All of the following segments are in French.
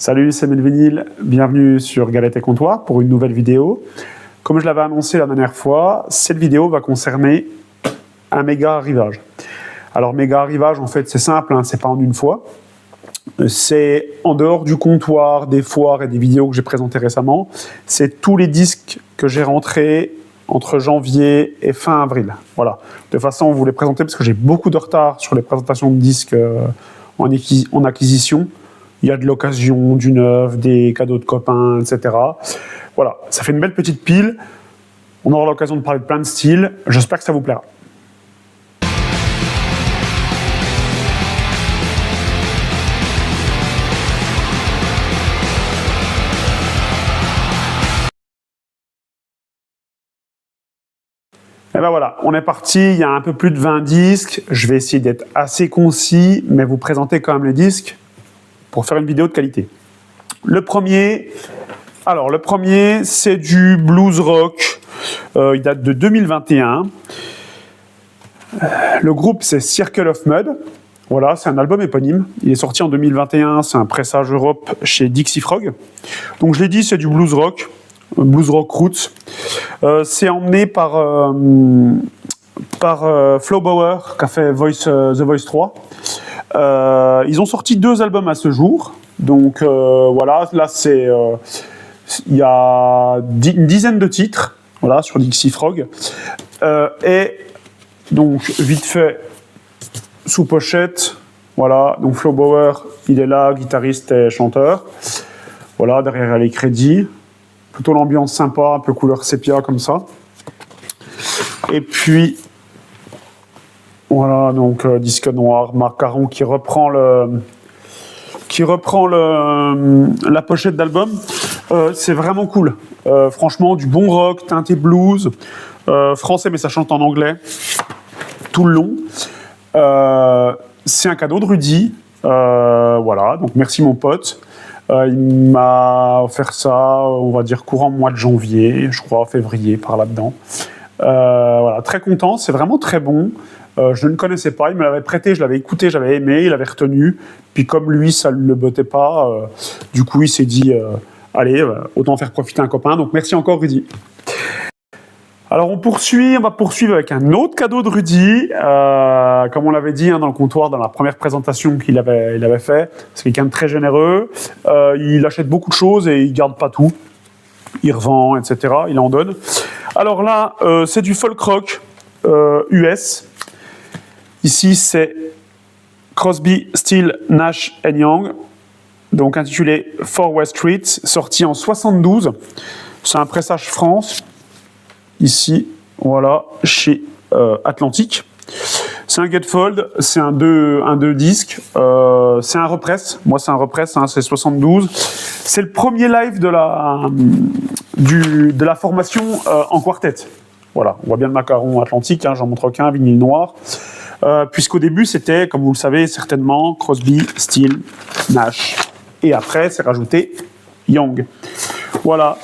Salut, c'est Melvinil, bienvenue sur Galette et Comptoir pour une nouvelle vidéo. Comme je l'avais annoncé la dernière fois, cette vidéo va concerner un méga arrivage. Alors méga arrivage, en fait, c'est simple, hein, c'est pas en une fois. C'est en dehors du comptoir, des foires et des vidéos que j'ai présentées récemment. C'est tous les disques que j'ai rentrés entre janvier et fin avril. Voilà. De toute façon, on vous les présenter parce que j'ai beaucoup de retard sur les présentations de disques en acquisition. Il y a de l'occasion, du neuf, des cadeaux de copains, etc. Voilà, ça fait une belle petite pile. On aura l'occasion de parler de plein de styles. J'espère que ça vous plaira. Et ben voilà, on est parti, il y a un peu plus de 20 disques. Je vais essayer d'être assez concis, mais vous présenter quand même les disques pour faire une vidéo de qualité. Le premier, c'est du blues rock. Il date de 2021. Le groupe, c'est Circle of Mud. Voilà, c'est un album éponyme. Il est sorti en 2021, c'est un pressage Europe chez Dixie Frog. Donc je l'ai dit, c'est du blues rock roots. C'est emmené par Flo Bauer, qui a fait The Voice 3. Ils ont sorti 2 albums à ce jour. Donc voilà, là il y a une dizaine de titres, voilà, sur Dixie Frog. Et donc vite fait, sous pochette, voilà, donc Flo Bauer, il est là, guitariste et chanteur. Voilà, derrière il y a les crédits. Plutôt l'ambiance sympa, un peu couleur sépia comme ça. Et puis, voilà, donc disque noir, Marc Caron qui reprend la pochette d'album. C'est vraiment cool. Franchement, du bon rock, teinté blues, français mais ça chante en anglais tout le long. C'est un cadeau de Rudy. Voilà, donc merci mon pote. Il m'a offert ça, on va dire courant mois de janvier, je crois, février, par là-dedans. Voilà, très content, c'est vraiment très bon. Je ne le connaissais pas, il me l'avait prêté, je l'avais écouté, j'avais aimé, il l'avait retenu. Puis comme lui, ça ne le bottait pas, du coup, il s'est dit, allez, autant faire profiter un copain. Donc merci encore, Rudy. Alors on va poursuivre avec un autre cadeau de Rudy, comme on l'avait dit, hein, dans le comptoir, dans la première présentation qu'il avait fait. C'est quelqu'un de très généreux, il achète beaucoup de choses et il garde pas tout, il revend, etc., il en donne. Alors là, c'est du folk rock US, ici c'est Crosby, Stills, Nash & Young, donc intitulé For West Street, sorti en 72, c'est un pressage France, ici, voilà, chez Atlantique. C'est un gatefold, c'est un 2 disques, c'est un repress, moi c'est un repress, hein, c'est 72. C'est le premier live de la formation en quartet. Voilà, on voit bien le macaron Atlantique, hein, j'en montre qu'un, vinyle noir. Puisqu'au début c'était, comme vous le savez certainement, Crosby, Stills, Nash. Et après c'est rajouté Young. Voilà.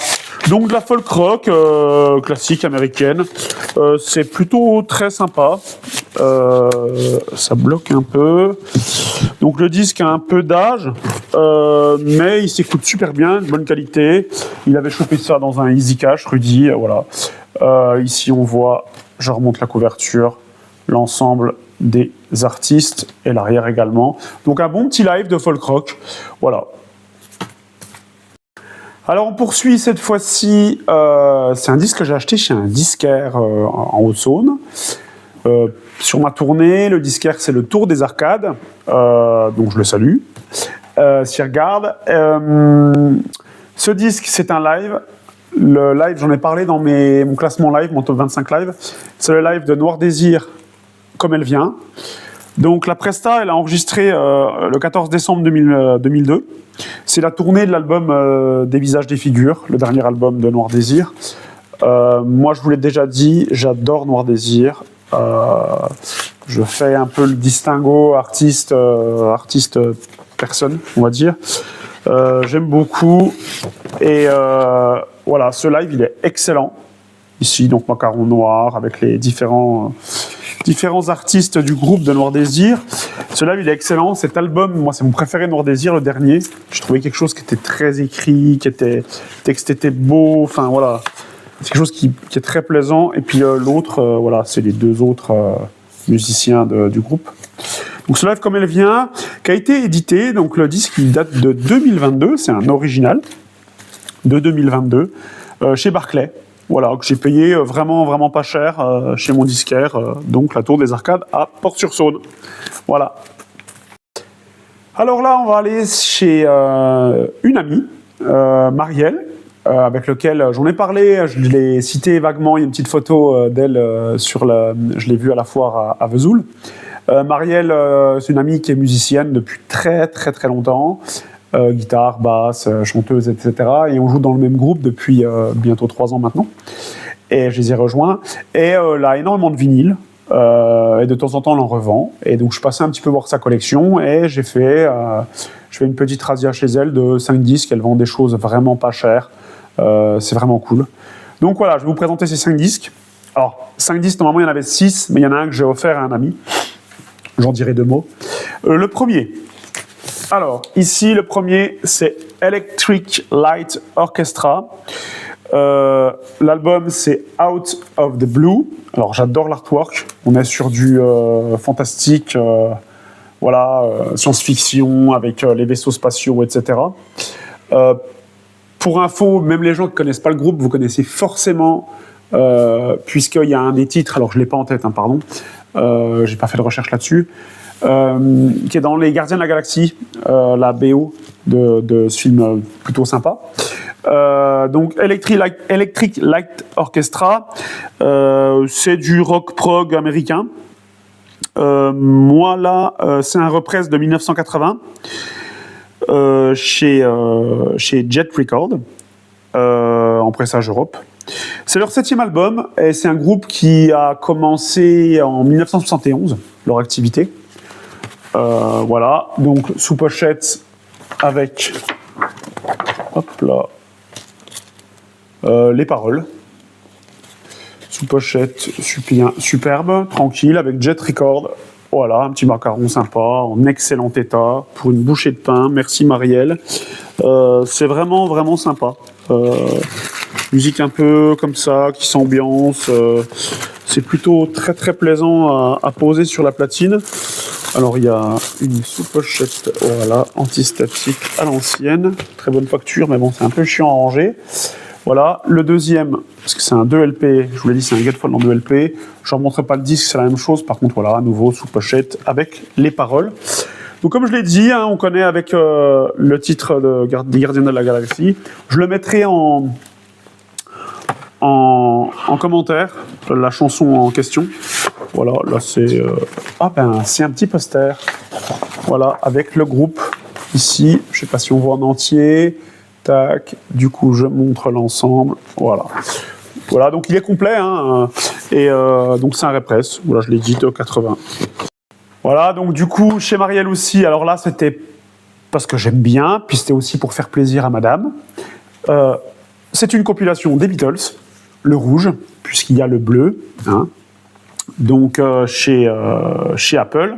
Donc de la folk rock classique américaine, c'est plutôt très sympa, ça bloque un peu, donc le disque a un peu d'âge, mais il s'écoute super bien, de bonne qualité, il avait chopé ça dans un Easy Cash, Rudy, voilà. Ici on voit, je remonte la couverture, l'ensemble des artistes et l'arrière également, donc un bon petit live de folk rock, voilà. Alors on poursuit cette fois-ci, c'est un disque que j'ai acheté chez un disquaire en Haute-Saône. Sur ma tournée, le disquaire c'est le Tour des Arcades, donc je le salue, s'il regarde. Ce disque c'est un live, le live j'en ai parlé dans mon classement live, mon top 25 live, c'est le live de Noir Désir comme elle vient. Donc la Presta, elle a enregistré le 14 décembre 2002. C'est la tournée de l'album Des Visages des Figures, le dernier album de Noir Désir. Moi, je vous l'ai déjà dit, j'adore Noir Désir. Je fais un peu le distinguo artiste-personne, on va dire. J'aime beaucoup. Et voilà, ce live, il est excellent. Ici, donc, macaron noir avec les différents différents artistes du groupe de Noir Désir. Celui-là, il est excellent. Cet album, moi, c'est mon préféré, Noir Désir, le dernier. Je trouvais quelque chose qui était très écrit, le texte était beau, enfin voilà. C'est quelque chose qui est très plaisant. Et puis l'autre, voilà, c'est les deux autres musiciens du groupe. Donc ce live comme elle vient, qui a été édité, donc le disque il date de 2022, c'est un original de 2022, chez Barclay. Voilà, que j'ai payé vraiment pas cher chez mon disquaire, donc la Tour des Arcades à Port-sur-Saône. Voilà. Alors là, on va aller chez une amie, Marielle, avec laquelle j'en ai parlé, je l'ai cité vaguement, il y a une petite photo d'elle je l'ai vue à la foire à Vesoul. Marielle, c'est une amie qui est musicienne depuis très longtemps, guitare, basse, chanteuse, etc. Et on joue dans le même groupe depuis bientôt 3 ans maintenant. Et je les ai rejoints. Et elle a énormément de vinyles. Et de temps en temps, elle en revend. Et donc, je suis passé un petit peu voir sa collection. Et je fais une petite razzia chez elle de 5 disques. Elle vend des choses vraiment pas chères. C'est vraiment cool. Donc voilà, je vais vous présenter ces 5 disques. Alors, 5 disques, normalement, il y en avait 6, mais il y en a un que j'ai offert à un ami. J'en dirai 2 mots. Le premier. Alors, ici, le premier, c'est Electric Light Orchestra. L'album, c'est Out of the Blue. Alors, j'adore l'artwork. On est sur du fantastique, science-fiction, avec les vaisseaux spatiaux, etc. Pour info, même les gens qui ne connaissent pas le groupe, vous connaissez forcément, puisqu'il y a un des titres, alors je ne l'ai pas en tête, pardon, je n'ai pas fait de recherche là-dessus, qui est dans Les Gardiens de la Galaxie, la BO de ce film plutôt sympa. Donc Electric Light Orchestra, c'est du rock prog américain. Moi là, c'est un reprise de 1980 chez Jet Record, en pressage Europe. C'est leur 7e album et c'est un groupe qui a commencé en 1971, leur activité. Voilà, donc sous pochette avec les paroles. Sous pochette superbe, tranquille, avec Jet Record. Voilà, un petit macaron sympa, en excellent état, pour une bouchée de pain. Merci Marielle. C'est vraiment sympa. Musique un peu comme ça, qui s'ambiance. C'est plutôt très plaisant à poser sur la platine. Alors il y a une sous-pochette, voilà, antistatique à l'ancienne. Très bonne facture, mais bon, c'est un peu chiant à ranger. Voilà, le deuxième, parce que c'est un 2 LP, je vous l'ai dit, c'est un gatefold en 2 LP. Je ne remontrerai pas le disque, c'est la même chose. Par contre, voilà, à nouveau, sous-pochette avec les paroles. Donc, comme je l'ai dit, on connaît avec le titre des Gardiens de la Galaxie. Je le mettrai en commentaire, la chanson en question. Voilà, là, c'est c'est un petit poster. Voilà, avec le groupe ici. Je ne sais pas si on voit en entier. Tac, du coup, je montre l'ensemble. Voilà, donc il est complet. Donc, c'est un repress. Voilà, je l'ai dit, de 80. Voilà, donc du coup, chez Marielle aussi, alors là, c'était parce que j'aime bien, puis c'était aussi pour faire plaisir à madame. C'est une compilation des Beatles, le rouge, puisqu'il y a le bleu, donc chez Apple.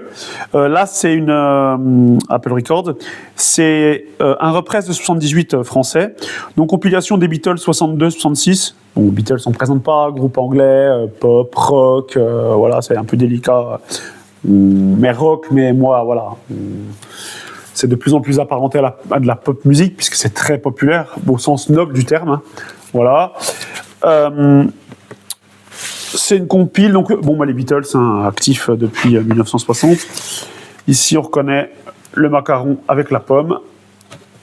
Là, c'est une Apple Records, c'est un repress de 78 français, donc compilation des Beatles 62-66. Bon, Beatles, on ne présente pas, groupe anglais, pop, rock, voilà, c'est un peu délicat. Mais rock, mais moi, voilà. C'est de plus en plus apparenté à de la pop musique, puisque c'est très populaire, au sens noble du terme. Voilà. C'est une compile, donc, les Beatles, actifs depuis 1960. Ici, on reconnaît le macaron avec la pomme.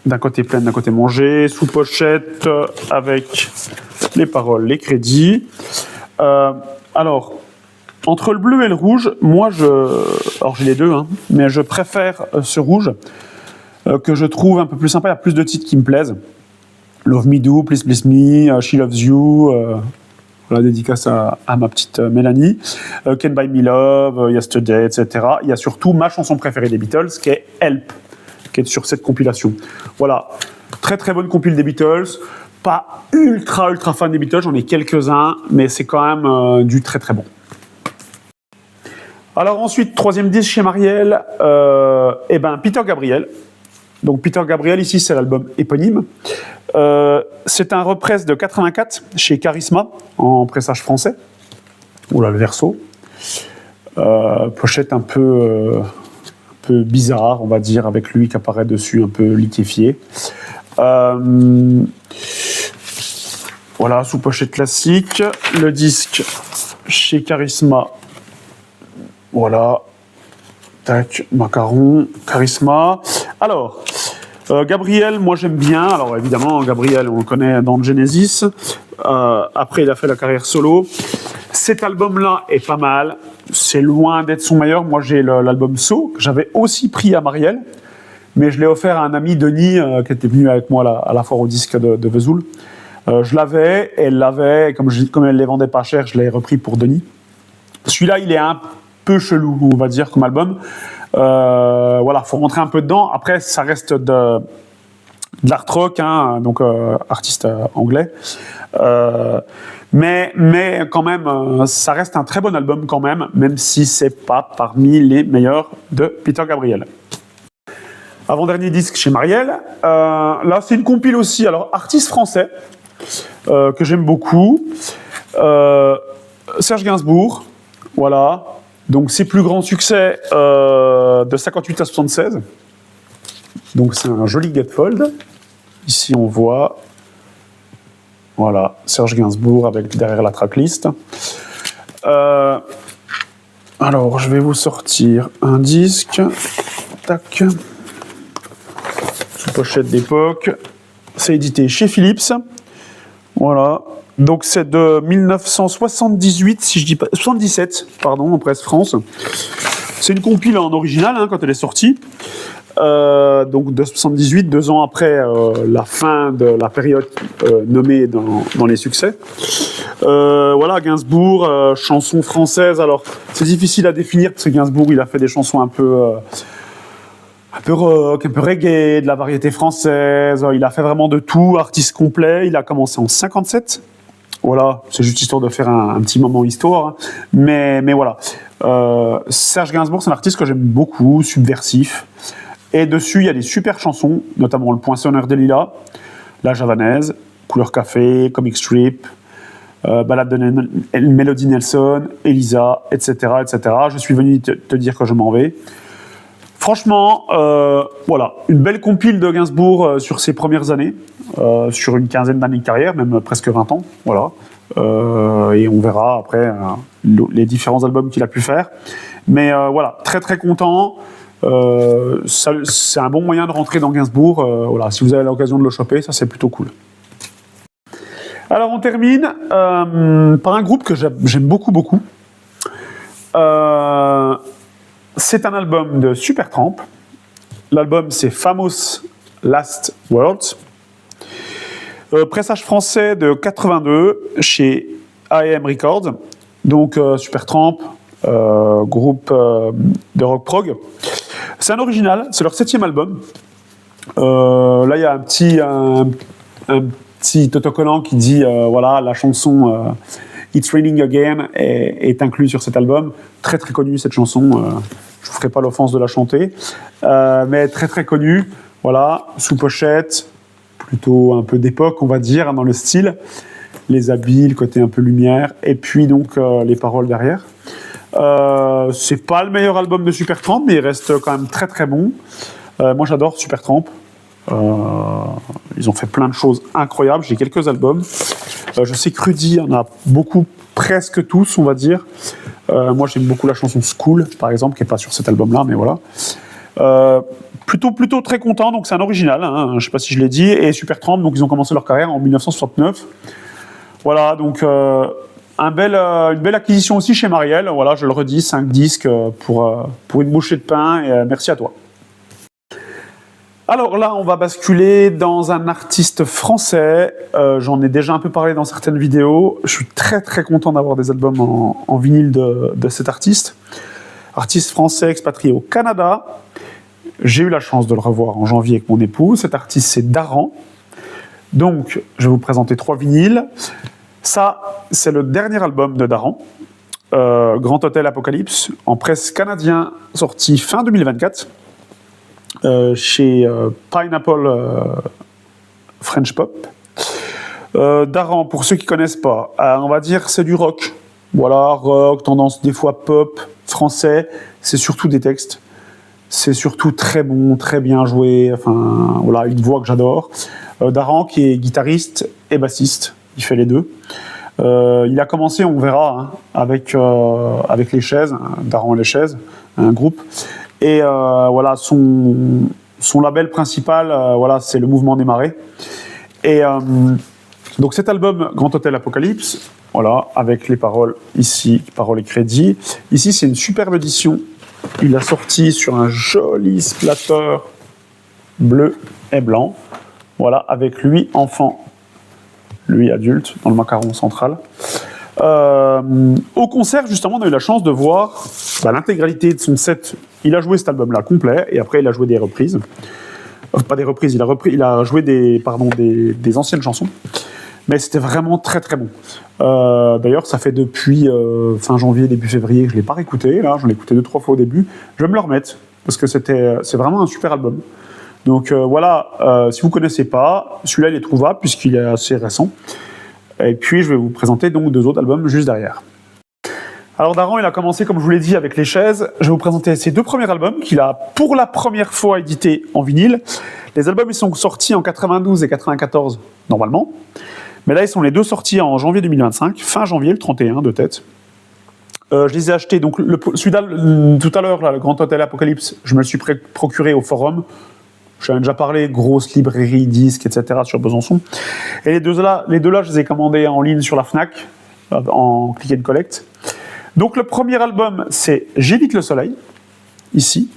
D'un côté plein, d'un côté mangé. Sous pochette, avec les paroles, les crédits. Alors, entre le bleu et le rouge, moi, alors j'ai les deux, mais je préfère ce rouge, que je trouve un peu plus sympa. Il y a plus de titres qui me plaisent. Love Me Do, Please Please Me, She Loves You, voilà, dédicace à ma petite Mélanie, Can't Buy Me Love, Yesterday, etc. Il y a surtout ma chanson préférée des Beatles, qui est Help, qui est sur cette compilation. Voilà, très bonne compile des Beatles. Pas ultra fan des Beatles, j'en ai quelques-uns, mais c'est quand même du très bon. Alors ensuite, troisième disque chez Marielle, Peter Gabriel. Donc Peter Gabriel, ici, c'est l'album éponyme. C'est un repress de 84 chez Charisma, en pressage français. Oula, le verso. Pochette un peu bizarre, on va dire, avec lui qui apparaît dessus, un peu liquéfié. Voilà, sous pochette classique. Le disque chez Charisma. Voilà. Tac, macaron, Charisma. Alors, Gabriel, moi j'aime bien. Alors évidemment, Gabriel, on le connaît dans Genesis. Après, il a fait la carrière solo. Cet album-là est pas mal. C'est loin d'être son meilleur. Moi, j'ai l'album So, que j'avais aussi pris à Marielle. Mais je l'ai offert à un ami, Denis, qui était venu avec moi à la foire au disque de Vesoul. Je l'avais, elle l'avait. Comme elle ne les vendait pas cher, je l'ai repris pour Denis. Celui-là, il est un peu chelou, on va dire, comme album. Voilà, faut rentrer un peu dedans. Après, ça reste de l'art rock, hein, donc artiste anglais. Mais quand même, ça reste un très bon album quand même si c'est pas parmi les meilleurs de Peter Gabriel. Avant-dernier disque chez Marielle. Là, c'est une compile aussi. Alors, artiste français que j'aime beaucoup. Serge Gainsbourg. Voilà. Donc, ses plus grands succès de 58 à 76. Donc, c'est un joli gatefold. Ici, on voit, voilà, Serge Gainsbourg avec derrière la tracklist. Alors, je vais vous sortir un disque. Tac. Sous pochette d'époque. C'est édité chez Philips. Voilà. Donc c'est de 1978, si je dis pas 77, pardon, en presse France. C'est une compile en original hein, quand elle est sortie. Donc de 78, 2 ans après la fin de la période nommée dans les succès. Voilà, Gainsbourg, chansons françaises. Alors c'est difficile à définir parce que Gainsbourg, il a fait des chansons un peu rock, un peu reggae, de la variété française. Il a fait vraiment de tout, artiste complet. Il a commencé en 57. Voilà, c'est juste histoire de faire un petit moment histoire. Hein. Mais voilà. Serge Gainsbourg, c'est un artiste que j'aime beaucoup, subversif. Et dessus, il y a des super chansons, notamment Le Poinçonneur des Lilas, La Javanaise, Couleur Café, Comic Strip, Balade de Mélodie Nelson, Elisa, etc., etc. Je suis venu te dire que je m'en vais. Franchement, voilà, une belle compile de Gainsbourg sur ses premières années, sur une quinzaine d'années de carrière, même presque 20 ans, voilà. Et on verra après les différents albums qu'il a pu faire. Mais voilà, très très content. C'est un bon moyen de rentrer dans Gainsbourg. Voilà, si vous avez l'occasion de le choper, ça c'est plutôt cool. Alors on termine par un groupe que j'aime beaucoup. C'est un album de Supertramp. L'album, c'est Famous Last Words. Pressage français de 82 chez AM Records. Donc, Supertramp, groupe de rock prog. C'est un original, c'est leur 7e album. Là, il y a un petit autocollant qui dit voilà, la chanson It's Raining Again est inclus sur cet album. Très très connue cette chanson. Je ne vous ferai pas l'offense de la chanter, mais très très connue. Voilà, sous pochette, plutôt un peu d'époque, on va dire, hein, dans le style. Les habits, le côté un peu lumière, et puis donc les paroles derrière. C'est pas le meilleur album de Supertramp, mais il reste quand même très très bon. Moi j'adore Supertramp. Ils ont fait plein de choses incroyables. J'ai quelques albums. Je sais que Rudy en a beaucoup, presque tous, on va dire. Moi, j'aime beaucoup la chanson School, par exemple, qui n'est pas sur cet album-là, mais voilà. Plutôt très content. Donc, c'est un original. Hein, je ne sais pas si je l'ai dit. Et Supertramp, donc ils ont commencé leur carrière en 1969. Voilà, donc une belle acquisition aussi chez Marielle. Voilà, je le redis, 5 disques pour une bouchée de pain. Et merci à toi. Alors là, on va basculer dans un artiste français. J'en ai déjà un peu parlé dans certaines vidéos. Je suis très très content d'avoir des albums en vinyle de cet artiste. Artiste français expatrié au Canada. J'ai eu la chance de le revoir en janvier avec mon époux. Cet artiste, c'est Daran. Donc, je vais vous présenter 3 vinyles. Ça, c'est le dernier album de Daran. Grand Hotel Apocalypse, en presse canadien, sorti fin 2024, chez Pineapple French Pop. Daran, pour ceux qui ne connaissent pas, on va dire c'est du rock. Voilà, rock, tendance des fois pop, français, c'est surtout des textes. C'est surtout très bon, très bien joué, enfin voilà, une voix que j'adore. Daran qui est guitariste et bassiste, il fait les deux. Il a commencé, on verra, hein, avec les chaises, Daran et les chaises, un groupe. Et voilà, son label principal, voilà, c'est le Mouvement des Marées. Et donc cet album, Grand Hotel Apocalypse, voilà, avec les paroles ici, paroles et crédits. Ici, c'est une superbe édition. Il a sorti sur un joli splatter bleu et blanc. Voilà, avec lui enfant, lui adulte, dans le macaron central. Au concert, justement, on a eu la chance de voir l'intégralité de son set. Il a joué cet album-là complet, et après, il a joué des reprises. Pas des reprises, il a joué des anciennes chansons. Mais c'était vraiment très très bon. D'ailleurs, ça fait depuis fin janvier, début février que je ne l'ai pas réécouté. Là, j'en ai écouté 2-3 fois au début. Je vais me le remettre, parce que c'est vraiment un super album. Donc voilà, si vous ne connaissez pas, celui-là il est trouvable puisqu'il est assez récent. Et puis je vais vous présenter donc 2 autres albums juste derrière. Alors Daran, il a commencé, comme je vous l'ai dit, avec les chaises. Je vais vous présenter ses 2 premiers albums qu'il a pour la première fois édités en vinyle. Les albums, ils sont sortis en 92 et 94 normalement. Mais là, ils sont les 2 sortis en janvier 2025, fin janvier, le 31 de tête. Je les ai achetés, donc celui-là, tout à l'heure, le Grand Hotel Apocalypse, je me le suis procuré au forum. J'en ai déjà parlé, grosse librairie, disques, etc. sur Besançon. Et les deux là, je les ai commandés en ligne sur la Fnac, en click and collect. Donc le premier album, c'est J'évite le soleil, ici.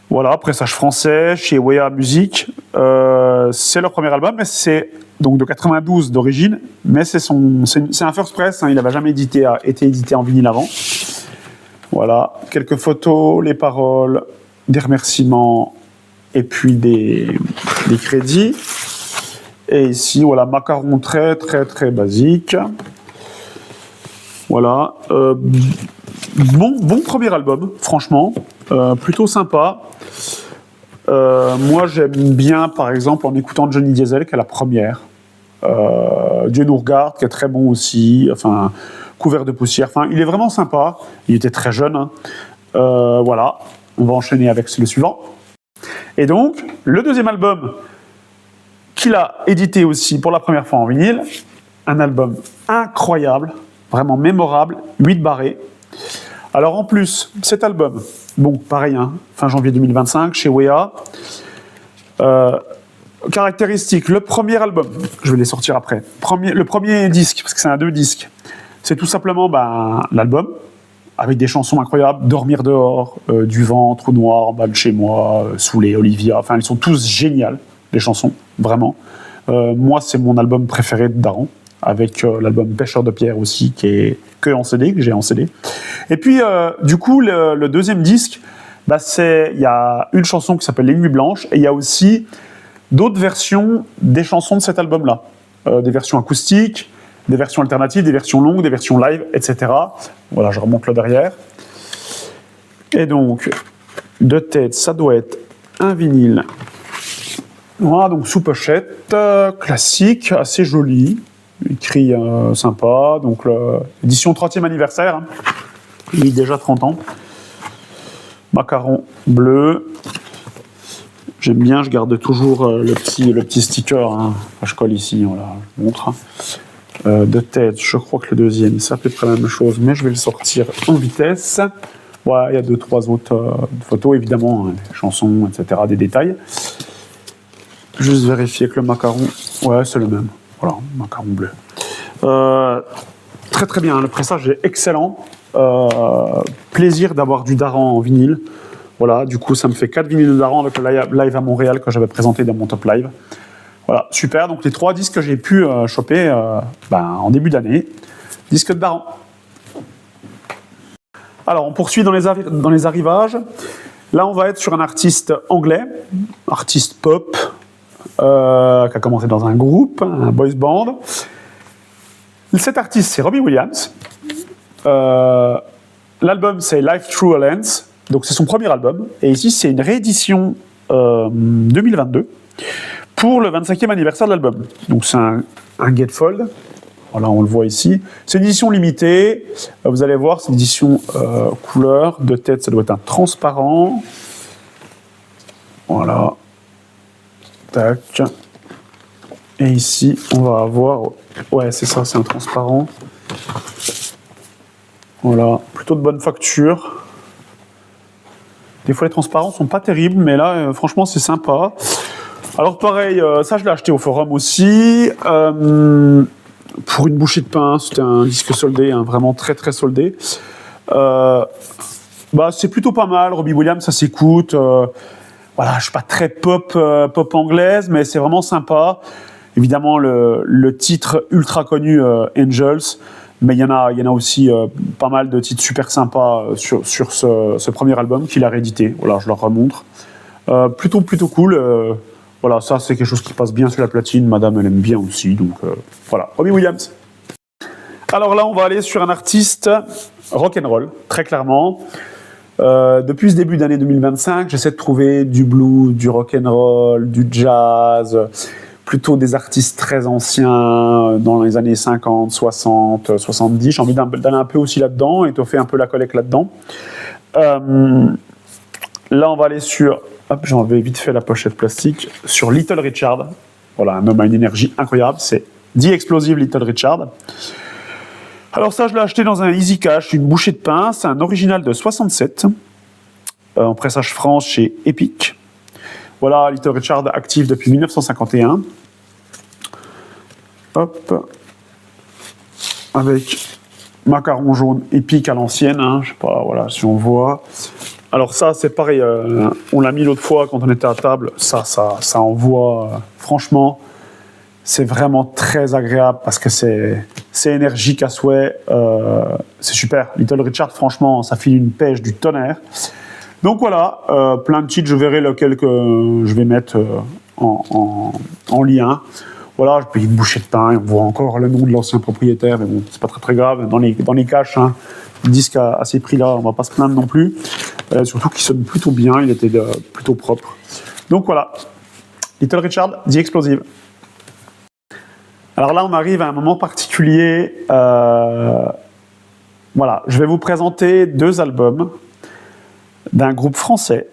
Voilà, pressage français, chez Wea Music. C'est leur premier album, mais c'est donc de 92 d'origine, mais c'est un first press, hein, il n'avait jamais été édité en vinyle avant. Voilà, quelques photos, les paroles, des remerciements, et puis des crédits. Et ici, voilà, macaron très très très basique. Voilà, bon premier album, franchement, plutôt sympa. Moi, j'aime bien, par exemple, en écoutant Johnny Diesel, qui est la première. Dieu nous regarde, qui est très bon aussi. Enfin, couvert de poussière. Enfin, il est vraiment sympa. Il était très jeune. Hein. Voilà, on va enchaîner avec le suivant. Et donc, le deuxième album qu'il a édité aussi pour la première fois en vinyle, un album incroyable, vraiment mémorable, 8 barrés. Alors en plus, cet album, bon, pareil, hein, fin janvier 2025, chez Wea. Caractéristique, le premier album, je vais les sortir après. Le premier disque, parce que c'est un 2 disques, c'est tout simplement l'album, avec des chansons incroyables, Dormir dehors, Du vent, Trou noir, En bas de chez moi, Soulé, Olivia, enfin, elles sont tous géniales, les chansons, vraiment. Moi, c'est mon album préféré de Daran, avec l'album Pêcheur de pierre aussi, qui est que en CD, que j'ai en CD. Et puis, du coup, le deuxième disque, il y a une chanson qui s'appelle Les Nuits Blanches, et il y a aussi d'autres versions des chansons de cet album-là. Des versions acoustiques, des versions alternatives, des versions longues, des versions live, etc. Voilà, je remonte là derrière. Et donc, de tête, ça doit être un vinyle. Voilà, donc sous pochette, classique, assez joli, écrit sympa. Donc, édition 30e anniversaire, hein. Il est déjà 30 ans. Macaron bleu. J'aime bien, je garde toujours le petit sticker. Hein. Je colle ici, voilà, je montre. De tête, je crois que le deuxième, c'est à peu près la même chose, mais je vais le sortir en vitesse. Voilà, il y a 2-3 autres photos, évidemment, hein, des chansons, etc., des détails. Juste vérifier que le macaron, ouais, c'est le même. Voilà, macaron bleu. Très très bien, le pressage est excellent. Plaisir d'avoir du Daran en vinyle. Voilà, du coup, ça me fait 4 vinyles de Daran avec le live à Montréal que j'avais présenté dans mon top live. Voilà, super. Donc, les 3 disques que j'ai pu choper en début d'année. Disques de Daran. Alors, on poursuit dans les arrivages. Là, on va être sur un artiste anglais, artiste pop, qui a commencé dans un groupe, un boys band. Cet artiste, c'est Robbie Williams. L'album, c'est Life Through a Lens. Donc, c'est son premier album. Et ici, c'est une réédition 2022 pour le 25e anniversaire de l'album. Donc, c'est un gatefold. Voilà, on le voit ici. C'est une édition limitée. Vous allez voir, c'est une édition couleur. De tête, ça doit être un transparent. Voilà. Tac. Et ici, on va avoir... Ouais, c'est ça, c'est un transparent. Voilà, plutôt de bonne facture. Des fois, les transparents sont pas terribles, mais là, franchement, c'est sympa. Alors, pareil, ça, je l'ai acheté au forum aussi. Pour une bouchée de pain, c'était un disque soldé, vraiment très, très soldé. C'est plutôt pas mal. Robbie Williams, ça s'écoute. Voilà, je suis pas très pop anglaise, mais c'est vraiment sympa. Évidemment, le titre ultra connu, Angels, mais il y en a aussi pas mal de titres super sympas sur ce premier album qu'il a réédité. Voilà, je leur remontre. Plutôt cool. Voilà, ça c'est quelque chose qui passe bien sur la platine. Madame, elle aime bien aussi, donc voilà. Robbie Williams. Alors là, on va aller sur un artiste rock'n'roll, très clairement. Depuis ce début d'année 2025, j'essaie de trouver du blues, du rock'n'roll, du jazz, plutôt des artistes très anciens, dans les années 50, 60, 70. J'ai envie d'aller un peu aussi là-dedans, étoffer un peu la collecte là-dedans. Là, on va aller sur... Hop, j'ai enlevé vite fait la pochette plastique. Sur Little Richard. Voilà, un homme à une énergie incroyable. C'est The Explosive Little Richard. Alors ça, je l'ai acheté dans un Easy Cash, une bouchée de pain. C'est un original de 67, en pressage France chez Epic. Voilà, Little Richard actif depuis 1951. Hop. Avec macaron jaune Epic à l'ancienne. Je sais pas, voilà, si on voit. Alors ça, c'est pareil. On l'a mis l'autre fois quand on était à table. Ça envoie. Franchement, c'est vraiment très agréable parce que c'est énergique à souhait. C'est super. Little Richard, franchement, ça file une pêche du tonnerre. Donc voilà, plein de titres, je verrai lequel que je vais mettre en lien. Voilà, je paye une bouchée de pain, et on voit encore le nom de l'ancien propriétaire, mais bon, c'est pas très grave. Dans les caches, le disque à ces prix-là, on va pas se plaindre non plus. Surtout qu'il sonne plutôt bien, il était plutôt propre. Donc voilà, Little Richard, The Explosive. Alors là, on arrive à un moment particulier. Voilà, je vais vous présenter 2 albums d'un groupe français.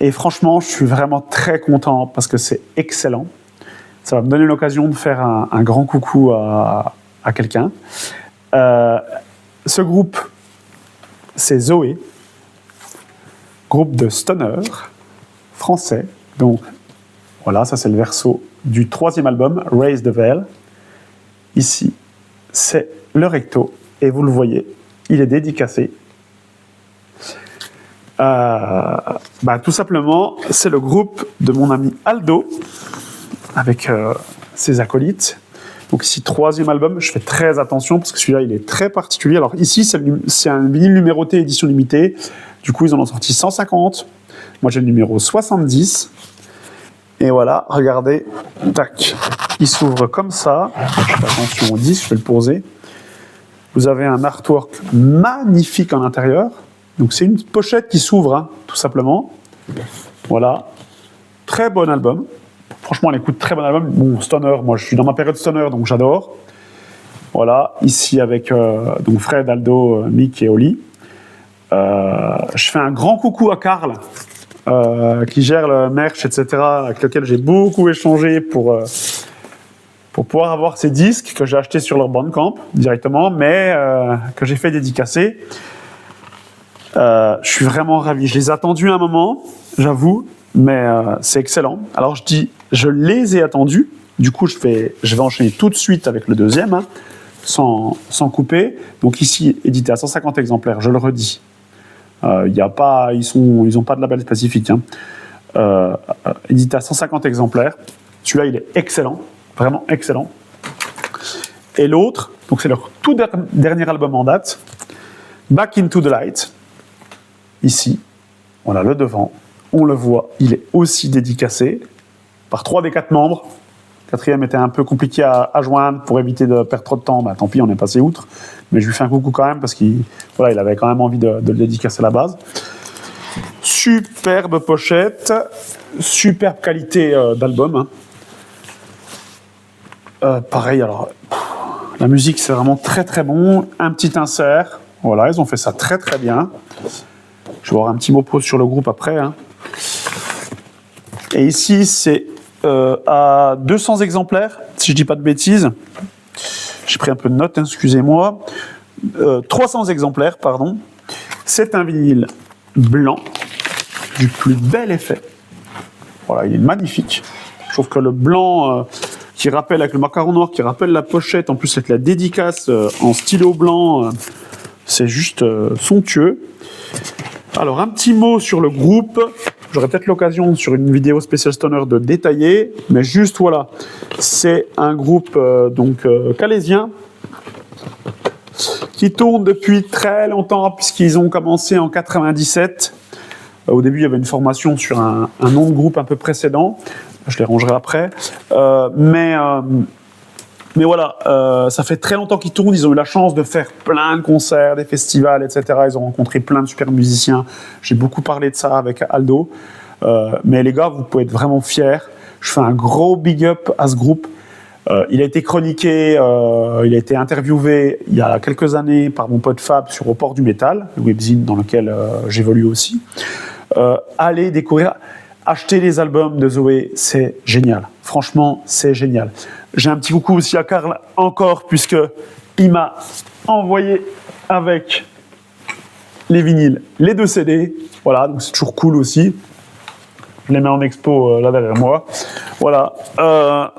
Et franchement, je suis vraiment très content parce que c'est excellent. Ça va me donner l'occasion de faire un grand coucou à quelqu'un. Ce groupe, c'est Zoé, groupe de stoner français. Donc voilà, ça c'est le verso du 3e album, Raise the Veil. Ici, c'est le recto et vous le voyez, il est dédicacé. Tout simplement, c'est le groupe de mon ami Aldo avec ses acolytes. Donc ici, 3e album, je fais très attention parce que celui-là, il est très particulier. Alors ici, c'est un vinyle numéroté édition limitée. Du coup, ils en ont sorti 150. Moi, j'ai le numéro 70. Et voilà, regardez, tac, il s'ouvre comme ça. Je fais attention au disque, je vais le poser. Vous avez un artwork magnifique en intérieur. Donc c'est une pochette qui s'ouvre, tout simplement. Voilà. Très bon album. Franchement, elle écoute très bon album. Bon, stoner, moi je suis dans ma période stoner, donc j'adore. Voilà, ici avec donc Fred, Aldo, Mick et Oli. Je fais un grand coucou à Karl, qui gère le merch, etc., avec lequel j'ai beaucoup échangé pour pouvoir avoir ces disques que j'ai achetés sur leur Bandcamp directement, mais que j'ai fait dédicacer. Je suis vraiment ravi. Je les ai attendus un moment, j'avoue, mais c'est excellent. Alors je dis, je les ai attendus. Du coup, je vais enchaîner tout de suite avec le 2e, sans couper. Donc ici, édité à 150 exemplaires, je le redis. Ils n'ont pas de label spécifique. Édité à 150 exemplaires. Celui-là, il est excellent, vraiment excellent. Et l'autre, donc c'est leur tout dernier album en date, Back into the Light. Ici, on a le devant, on le voit, il est aussi dédicacé par 3 des 4 membres. Quatrième était un peu compliqué à joindre pour éviter de perdre trop de temps. Bah, tant pis, on est passé outre. Mais je lui fais un coucou quand même parce qu'il il avait quand même envie de le dédicacer à la base. Superbe pochette, superbe qualité d'album. Pareil, alors, la musique c'est vraiment très très bon. Un petit insert, voilà, ils ont fait ça très très bien. Je vais avoir un petit mot pause sur le groupe après. Et ici, c'est à 200 exemplaires, si je dis pas de bêtises. J'ai pris un peu de notes, excusez-moi. 300 exemplaires, pardon. C'est un vinyle blanc du plus bel effet. Voilà, il est magnifique. Je trouve que le blanc qui rappelle, avec le macaron noir, qui rappelle la pochette, en plus avec la dédicace en stylo blanc, c'est juste somptueux. Alors, un petit mot sur le groupe. J'aurai peut-être l'occasion sur une vidéo spéciale Stoner de détailler, mais juste voilà, c'est un groupe calaisien qui tourne depuis très longtemps puisqu'ils ont commencé en 97. Au début, il y avait une formation sur un nom de groupe un peu précédent. Je les rangerai après. Mais voilà, ça fait très longtemps qu'ils tournent. Ils ont eu la chance de faire plein de concerts, des festivals, etc. Ils ont rencontré plein de super musiciens. J'ai beaucoup parlé de ça avec Aldo. Mais les gars, vous pouvez être vraiment fiers. Je fais un gros big up à ce groupe. Il a été chroniqué, il a été interviewé il y a quelques années par mon pote Fab sur Au Port du Métal, le webzine dans lequel j'évolue aussi. Allez découvrir, achetez les albums de Zoé, c'est génial. Franchement, c'est génial. J'ai un petit coucou aussi à Karl encore, puisque il m'a envoyé avec les vinyles, les 2 CD. Voilà, donc c'est toujours cool aussi. Je les mets en expo là derrière moi. Voilà,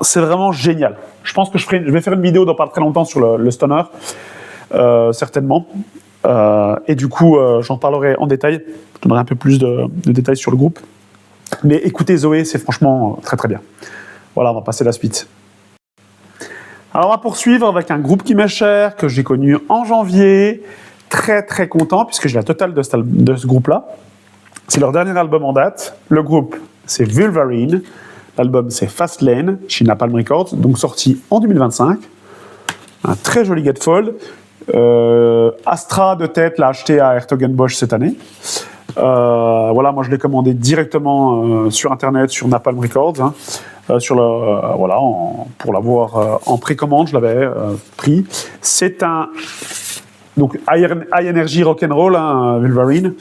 c'est vraiment génial. Je pense que je vais faire une vidéo dans pas très longtemps sur le Stoner, certainement. Et du coup, j'en parlerai en détail. Je donnerai un peu plus de détails sur le groupe. Mais écoutez Zoé, c'est franchement très très bien. Voilà, on va passer à la suite. Alors on va poursuivre avec un groupe qui m'est cher, que j'ai connu en janvier. Très très content, puisque j'ai la totale de ce groupe-là. C'est leur dernier album en date. Le groupe, c'est Vulverine. L'album, c'est Fastlane, chez Napalm Records, donc sorti en 2025. Un très joli gatefold. Astra de tête l'a acheté à Hertogenbosch cette année. Voilà, moi je l'ai commandé directement sur Internet, sur Napalm Records. Pour l'avoir en précommande, je l'avais pris. C'est un High Energy Rock'n'Roll, Vulverine.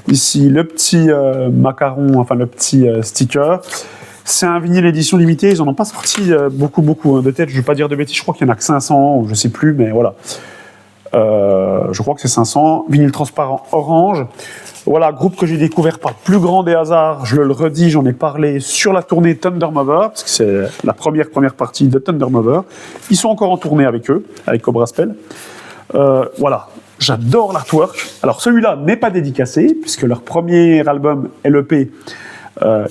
Ici, le petit macaron, enfin le petit sticker. C'est un vinyle édition limitée. Ils n'en ont pas sorti beaucoup de tête. Je ne vais pas dire de bêtises. Je crois qu'il n'y en a que 500, ou je ne sais plus, mais voilà. Je crois que c'est 500. Vinyle transparent orange. Voilà, groupe que j'ai découvert par le plus grand des hasards. Je le redis, j'en ai parlé sur la tournée Thunder Mover, parce que c'est la première partie de Thunder Mover. Ils sont encore en tournée avec eux, avec Cobra Spell. Voilà. J'adore l'artwork. Alors celui-là n'est pas dédicacé, puisque leur premier album LEP,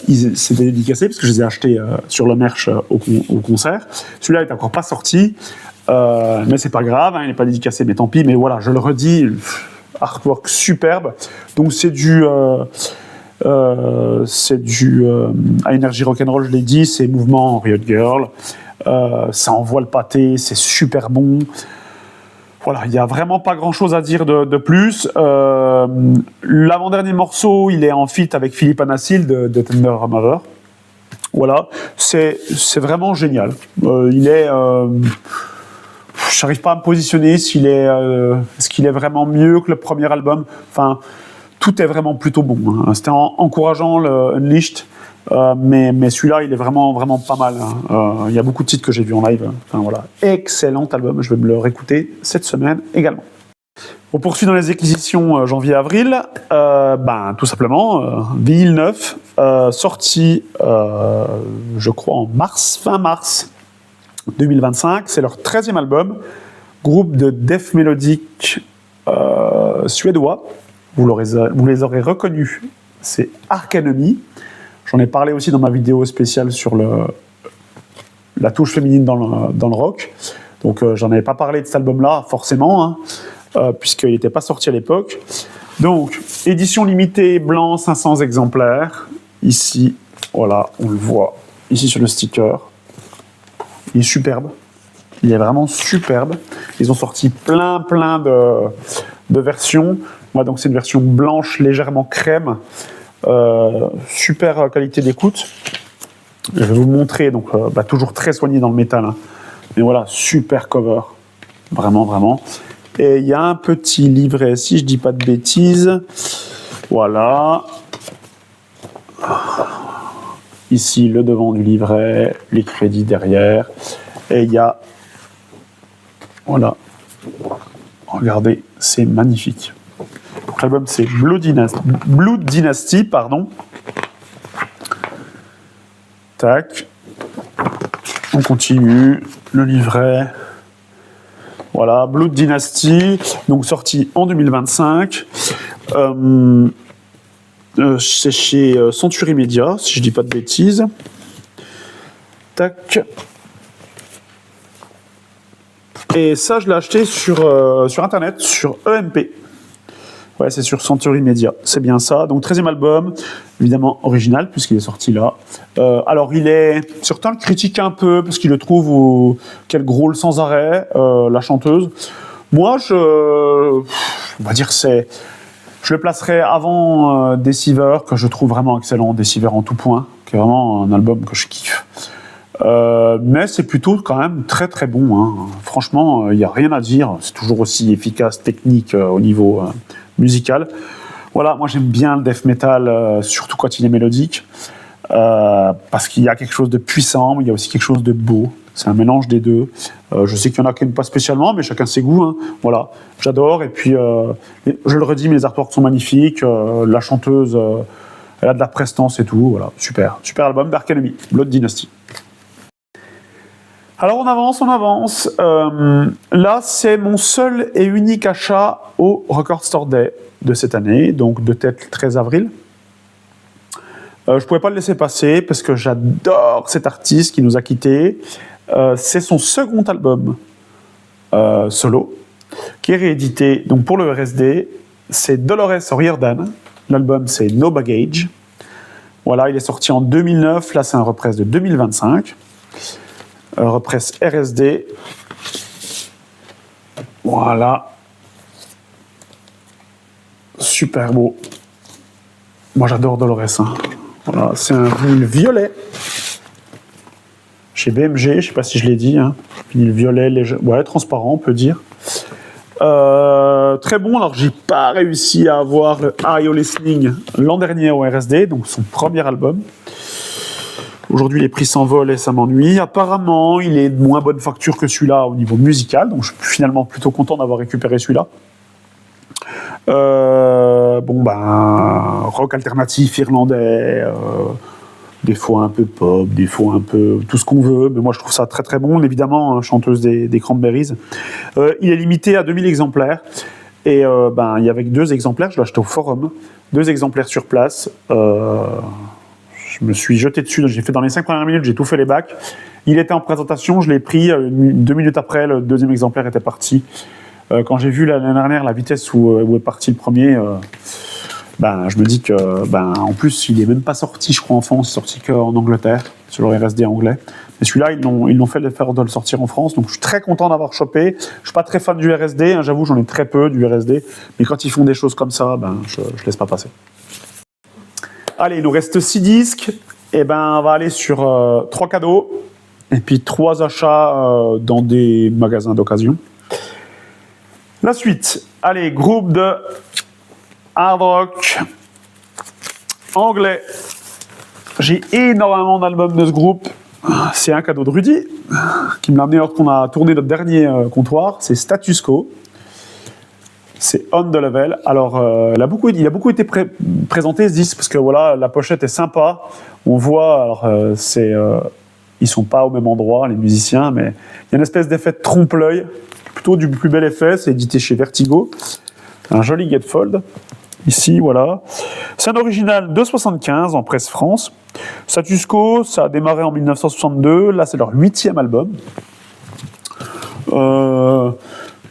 c'est dédicacé, parce que je les ai achetés sur le merch au concert. Celui-là n'est encore pas sorti, mais c'est pas grave, il n'est pas dédicacé, mais tant pis. Mais voilà, je le redis, artwork superbe. Donc c'est du Energy Rock'n'Roll, je l'ai dit, c'est mouvement Riot Girl. Ça envoie le pâté, c'est super bon. Voilà, il n'y a vraiment pas grand-chose à dire de plus. L'avant-dernier morceau, il est en feat avec Philippe Anassil de Thunder Mover. Voilà, c'est vraiment génial. Il est... je n'arrive pas à me positionner est-ce qu'il est vraiment mieux que le premier album. Enfin, tout est vraiment plutôt bon. Hein. C'était encourageant, le Unleashed. Mais celui-là, il est vraiment, vraiment pas mal. Il y a beaucoup de titres que j'ai vus en live. Enfin, voilà. Excellent album. Je vais me le réécouter cette semaine également. On poursuit dans les acquisitions janvier-avril. Tout simplement, vinyle 9, sorti, je crois, fin mars 2025. C'est leur 13e album. Groupe de death mélodique suédois. Vous les aurez reconnus. C'est Arch Enemy. J'en ai parlé aussi dans ma vidéo spéciale sur la touche féminine dans le rock. Donc, j'en avais pas parlé de cet album-là, forcément, puisqu'il n'était pas sorti à l'époque. Donc, édition limitée, blanc, 500 exemplaires. Ici, voilà, on le voit ici sur le sticker. Il est superbe. Il est vraiment superbe. Ils ont sorti plein de versions. Moi, donc, c'est une version blanche, légèrement crème. Super qualité d'écoute. Je vais vous montrer. Donc, toujours très soigné dans le métal. Hein. Mais voilà, super cover. Vraiment. Et il y a un petit livret, si je dis pas de bêtises. Voilà. Ici, le devant du livret, les crédits derrière. Et il y a... Voilà. Regardez, c'est magnifique. Donc, l'album, c'est Blood Dynasty, pardon. Tac. On continue. Le livret. Voilà, Blood Dynasty, donc sorti en 2025. C'est chez Century Media, si je dis pas de bêtises. Tac. Et ça, je l'ai acheté sur Internet, sur EMP. Ouais, c'est sur Century Media, c'est bien ça. Donc, 13e album, évidemment original, puisqu'il est sorti là. Alors, certains le critiquent un peu, parce qu'ils le trouvent qu'elle grôle sans arrêt, la chanteuse. Moi, on va dire je le placerai avant Deceiver, que je trouve vraiment excellent, Deceiver en tout point, qui est vraiment un album que je kiffe. Mais c'est plutôt quand même très bon. Hein. Franchement, il n'y a rien à dire. C'est toujours aussi efficace, technique au niveau musical. Voilà, moi j'aime bien le death metal, surtout quand il est mélodique, parce qu'il y a quelque chose de puissant, mais il y a aussi quelque chose de beau. C'est un mélange des deux. Je sais qu'il y en a qui n'aiment pas spécialement, mais chacun ses goûts. Hein. Voilà, j'adore. Et puis, je le redis, mais les artworks sont magnifiques. La chanteuse, elle a de la prestance et tout. Voilà, super album, Dark Enemy, Blood Dynasty. Alors on avance. Là, c'est mon seul et unique achat au Record Store Day de cette année, donc de tête le 13 avril. Je ne pouvais pas le laisser passer parce que j'adore cet artiste qui nous a quittés. C'est son second album solo qui est réédité donc pour le RSD. C'est Dolores O'Riordan. L'album, c'est No Baggage. Voilà, il est sorti en 2009. Là, c'est un repress de 2025. Repress RSD. Voilà. Super beau. Moi, j'adore Dolores. Hein. Voilà, c'est un vinyle violet. Chez BMG, je ne sais pas si je l'ai dit. Hein. Vinyle violet, léger, ouais, transparent, on peut dire. Très bon. Alors, j'ai pas réussi à avoir le Are You Listening l'an dernier au RSD, donc son premier album. Aujourd'hui, les prix s'envolent et ça m'ennuie. Apparemment, il est de moins bonne facture que celui-là au niveau musical, donc je suis finalement plutôt content d'avoir récupéré celui-là. Rock alternatif irlandais, des fois un peu pop, des fois un peu tout ce qu'on veut, mais moi je trouve ça très bon. Évidemment, chanteuse des Cranberries. Il est limité à 2000 exemplaires, et il y avait 2 exemplaires, je l'ai acheté au Forum, 2 exemplaires sur place. Je me suis jeté dessus, j'ai fait dans les 5 premières minutes, j'ai tout fait les bacs. Il était en présentation, je l'ai pris, 2 minutes après, le 2e exemplaire était parti. Quand j'ai vu l'année dernière la vitesse où est parti le premier, je me dis que, en plus, il n'est même pas sorti, je crois, en France, il est sorti qu'en Angleterre, sur le RSD anglais. Mais celui-là, ils l'ont fait l'effort de le sortir en France, donc je suis très content d'avoir chopé. Je ne suis pas très fan du RSD, hein, j'avoue, j'en ai très peu du RSD, mais quand ils font des choses comme ça, je ne laisse pas passer. Allez, il nous reste 6 disques, et on va aller sur 3 cadeaux, et puis 3 achats dans des magasins d'occasion. La suite, allez, groupe de hard rock anglais. J'ai énormément d'albums de ce groupe. C'est un cadeau de Rudy, qui me l'a amené lorsqu'on a tourné notre dernier comptoir. C'est Status Quo. C'est On The Level. Alors, il a beaucoup été présenté ce disque, parce que voilà, la pochette est sympa. On voit, alors, ils sont pas au même endroit, les musiciens, mais il y a une espèce d'effet de trompe-l'œil. Plutôt du plus bel effet, c'est édité chez Vertigo. Un joli gatefold. Ici, voilà. C'est un original de 75 en presse France. Status Quo, ça a démarré en 1962. Là, c'est leur 8e album.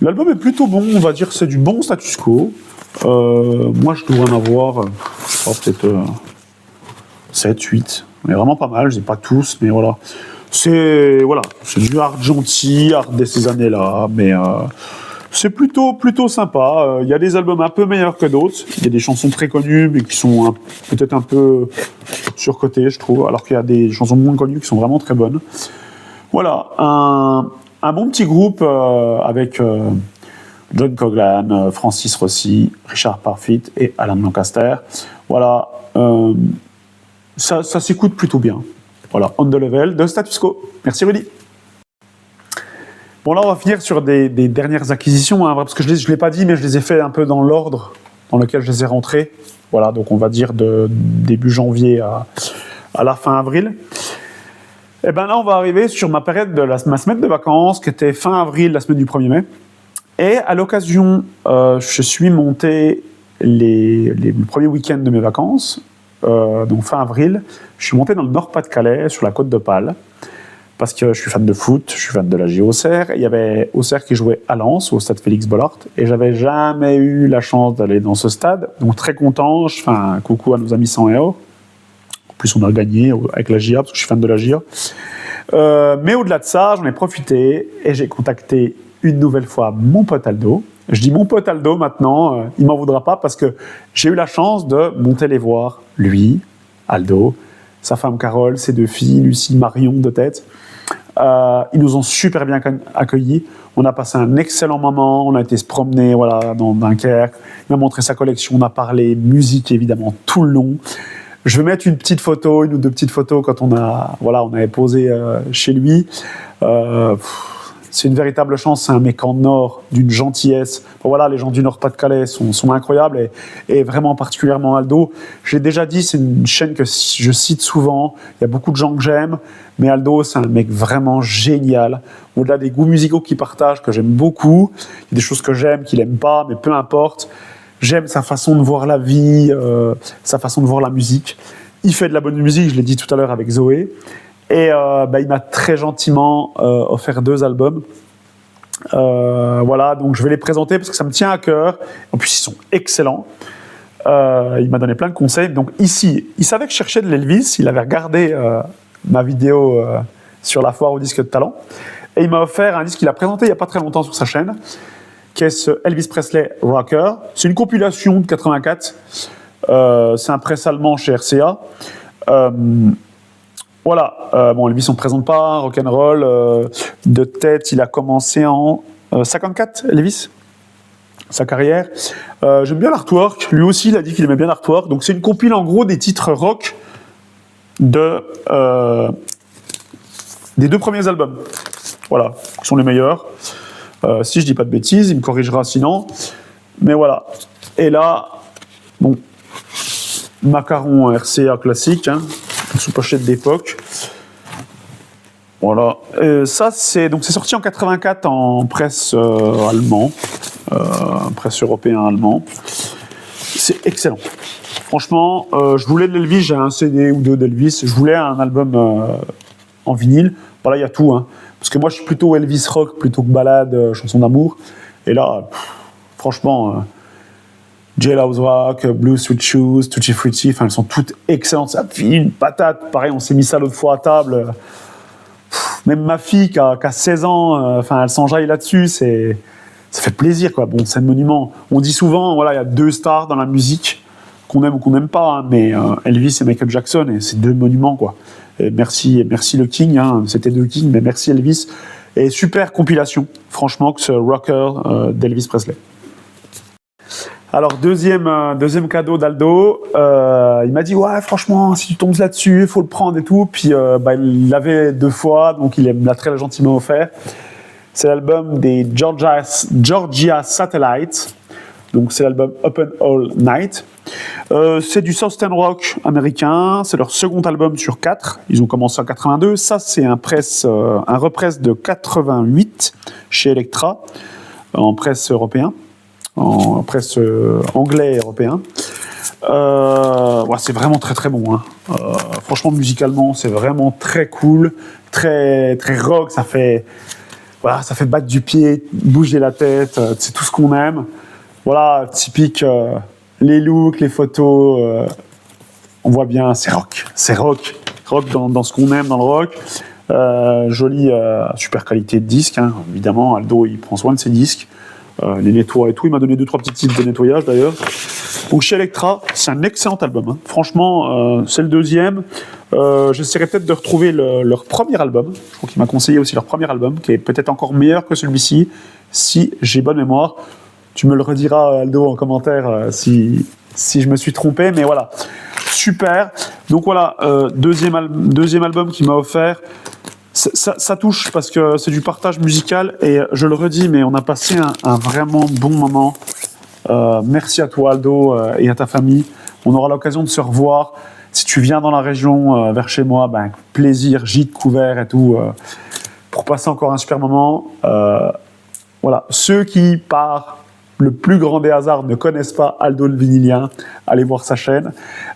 L'album est plutôt bon, on va dire que c'est du bon Status Quo. Moi, je dois en avoir peut-être 7, 8. Mais vraiment pas mal, je ne les ai pas tous, mais voilà. voilà, c'est du hard gentil, hard de ces années-là, mais c'est plutôt sympa. Il y a des albums un peu meilleurs que d'autres. Il y a des chansons très connues, mais qui sont peut-être un peu surcotées, je trouve, alors qu'il y a des chansons moins connues qui sont vraiment très bonnes. Voilà, un bon petit groupe avec John Coughlan, Francis Rossi, Richard Parfitt et Alan Lancaster. Voilà, ça s'écoute plutôt bien. Voilà, On the Level de Status Quo. Merci Rudy. Bon, là, on va finir sur des dernières acquisitions, hein, parce que je ne l'ai pas dit, mais je les ai fait un peu dans l'ordre dans lequel je les ai rentrés. Voilà, donc on va dire de début janvier à la fin avril. Et bien là, on va arriver sur ma période de ma semaine de vacances, qui était fin avril, la semaine du 1er mai. Et à l'occasion, je suis monté le premier week-end de mes vacances, donc fin avril. Je suis monté dans le Nord-Pas-de-Calais, sur la côte d'Opale, parce que je suis fan de foot, je suis fan de la JO Auxerre. Il y avait Auxerre qui jouait à Lens, au stade Félix Bollaert, et j'avais jamais eu la chance d'aller dans ce stade, donc très content. Je fais un coucou à nos amis 100 €. En plus, on a gagné avec la GIA, parce que je suis fan de la GIA. Mais au-delà de ça, j'en ai profité et j'ai contacté une nouvelle fois mon pote Aldo. Je dis mon pote Aldo maintenant, il m'en voudra pas parce que j'ai eu la chance de monter les voir, lui, Aldo, sa femme Carole, ses 2 filles, Lucie, Marion de tête. Ils nous ont super bien accueillis. On a passé un excellent moment. On a été se promener, voilà, dans Dunkerque. Il m'a montré sa collection. On a parlé musique évidemment tout le long. Je vais mettre une ou 2 petites photos quand on avait posé chez lui. C'est une véritable chance. C'est un mec en or, d'une gentillesse. Bon, voilà, les gens du Nord-Pas-de-Calais sont incroyables et vraiment particulièrement Aldo. J'ai déjà dit, c'est une chaîne que je cite souvent. Il y a beaucoup de gens que j'aime, mais Aldo, c'est un mec vraiment génial. Au-delà des goûts musicaux qu'il partage, que j'aime beaucoup, il y a des choses que j'aime, qu'il n'aime pas, mais peu importe. J'aime sa façon de voir la vie, sa façon de voir la musique. Il fait de la bonne musique, je l'ai dit tout à l'heure avec Zoé. Et il m'a très gentiment offert 2 albums. Voilà, donc je vais les présenter parce que ça me tient à cœur. En plus, ils sont excellents. Il m'a donné plein de conseils. Donc ici, il savait que je cherchais de l'Elvis. Il avait regardé ma vidéo sur la foire au disque de talent. Et il m'a offert un disque qu'il a présenté il n'y a pas très longtemps sur sa chaîne, qui est ce Elvis Presley Rocker. C'est une compilation de 84. C'est un press allemand chez RCA. Voilà. Bon, Elvis, on ne présente pas. Rock'n'roll. De tête, il a commencé en 54, Elvis, sa carrière. J'aime bien l'artwork. Lui aussi, il a dit qu'il aimait bien l'artwork. Donc, c'est une compile, en gros, des titres rock des 2 premiers albums. Voilà, qui sont les meilleurs. Si je dis pas de bêtises, il me corrigera sinon. Mais voilà. Et là, bon, macaron RCA classique, hein, sous pochette d'époque. Voilà. Ça, c'est sorti en 84 en presse allemand, presse européen allemand. C'est excellent. Franchement, je voulais de l'Elvis, j'ai un CD ou 2 d'Elvis. Je voulais un album en vinyle. Voilà, il y a tout, hein. Parce que moi, je suis plutôt Elvis rock plutôt que ballade, chanson d'amour. Et là, franchement, Jailhouse Rock, Blue Sweet Shoes, Tutti Frutti, elles sont toutes excellentes. Ça file une patate. Pareil, on s'est mis ça l'autre fois à table. Même ma fille qui a 16 ans, elle s'enjaille là-dessus. Ça fait plaisir, quoi. Bon, c'est un monument. On dit souvent, voilà, il y a 2 stars dans la musique, qu'on aime ou qu'on n'aime pas, hein, mais Elvis et Michael Jackson, et c'est 2 monuments, quoi. Et merci le King, hein, c'était 2 Kings, mais merci Elvis. Et super compilation, franchement, que ce rocker d'Elvis Presley. Alors, deuxième cadeau d'Aldo, il m'a dit, ouais, franchement, si tu tombes là-dessus, il faut le prendre et tout. Puis, il l'avait 2 fois, donc il me l'a très gentiment offert. C'est l'album des Georgia Satellites. Donc, c'est l'album Open All Night. C'est du Southern Rock américain. C'est leur second album sur 4. Ils ont commencé en 82. Ça, c'est un repress de 88 chez Elektra, en presse européen, en presse anglais et européen. Ouais, c'est vraiment très très bon, hein. Franchement, musicalement, c'est vraiment très cool, très très rock. Ça fait battre du pied, bouger la tête. C'est tout ce qu'on aime. Voilà, typique. Les looks, les photos, on voit bien, c'est rock. rock dans ce qu'on aime dans le rock. Joli, super qualité de disque, hein. Évidemment, Aldo, il prend soin de ses disques, les nettoie et tout. Il m'a donné 2-3 petits tips de nettoyage d'ailleurs. Donc chez Elektra, c'est un excellent album, hein. Franchement, c'est le deuxième. J'essaierai peut-être de retrouver leur premier album. Je crois qu'il m'a conseillé aussi leur premier album, qui est peut-être encore meilleur que celui-ci, si j'ai bonne mémoire. Tu me le rediras, Aldo, en commentaire si je me suis trompé, mais voilà. Super. Donc voilà, deuxième album qu'il m'a offert. Ça touche parce que c'est du partage musical et je le redis, mais on a passé un vraiment bon moment. Merci à toi, Aldo, et à ta famille. On aura l'occasion de se revoir. Si tu viens dans la région, vers chez moi, ben, plaisir, gîte couvert et tout, pour passer encore un super moment. Voilà, ceux qui, par le plus grand des hasards, ne connaissent pas Aldo le vinylien, allez voir sa chaîne.